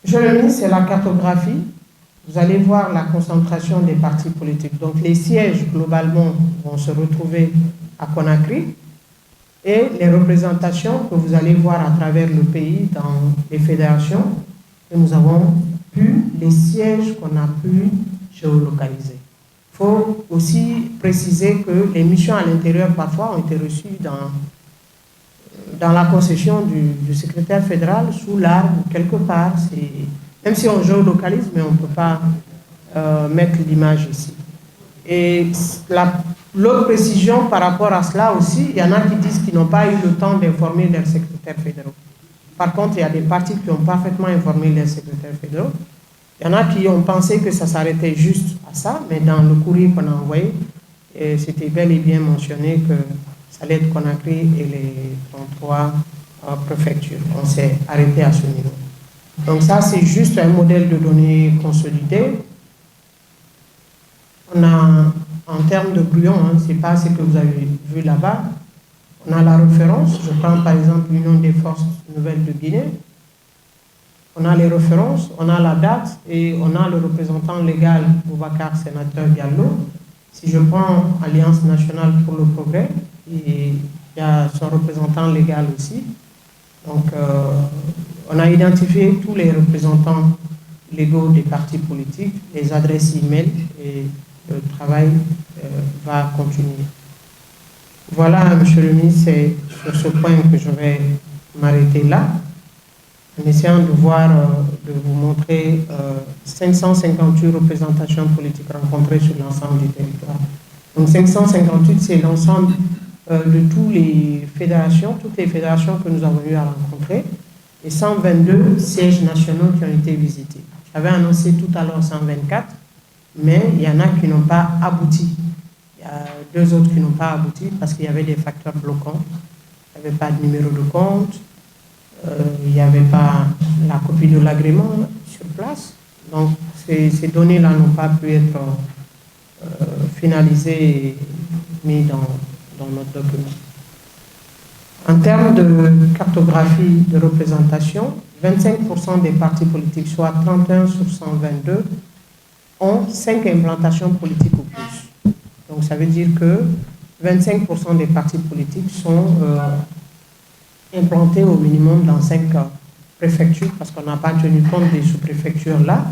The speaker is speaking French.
Monsieur le ministre, c'est la cartographie. Vous allez voir la concentration des partis politiques. Donc les sièges, globalement, vont se retrouver à Conakry et les représentations que vous allez voir à travers le pays dans les fédérations que nous avons pu, les sièges qu'on a pu géolocaliser. Il faut aussi préciser que les missions à l'intérieur, parfois, ont été reçues dans la concession du secrétaire fédéral, sous l'arbre, quelque part. Même si on géolocalise, mais on ne peut pas mettre l'image ici. Et l'autre précision par rapport à cela aussi, il y en a qui disent qu'ils n'ont pas eu le temps d'informer leurs secrétaires fédéraux. Par contre, il y a des partis qui ont parfaitement informé leurs secrétaires fédéraux. Il y en a qui ont pensé que ça s'arrêtait juste à ça, mais dans le courrier qu'on a envoyé, c'était bel et bien mentionné que ça allait être Conakry et les 33 préfectures. On s'est arrêté à ce niveau. Donc ça, c'est juste un modèle de données consolidé. On a, en termes de brouillon, ce n'est pas ce que vous avez vu là-bas, on a la référence. Je prends par exemple l'Union des forces nouvelles de Guinée. On a les références, on a la date et on a le représentant légal, Boubacar Sénateur Diallo. Si je prends Alliance nationale pour le progrès, il y a son représentant légal aussi. Donc, on a identifié tous les représentants légaux des partis politiques, les adresses e-mail, et le travail va continuer. Voilà, Monsieur le ministre, c'est sur ce point que je vais m'arrêter là, en essayant de vous montrer 558 représentations politiques rencontrées sur l'ensemble du territoire. Donc 558, c'est l'ensemble de toutes les fédérations que nous avons eu à rencontrer, et 122 sièges nationaux qui ont été visités. J'avais annoncé tout à l'heure 124, mais il y en a qui n'ont pas abouti. Il y a 2 autres qui n'ont pas abouti parce qu'il y avait des facteurs bloquants. Il n'y avait pas de numéro de compte, il n'y avait pas la copie de l'agrément sur place. Donc ces données-là n'ont pas pu être finalisées et mises dans notre document. En termes de cartographie de représentation, 25% des partis politiques, soit 31 sur 122, ont 5 implantations politiques ou plus. Donc ça veut dire que 25% des partis politiques sont implantés au minimum dans 5 préfectures, parce qu'on n'a pas tenu compte des sous-préfectures là.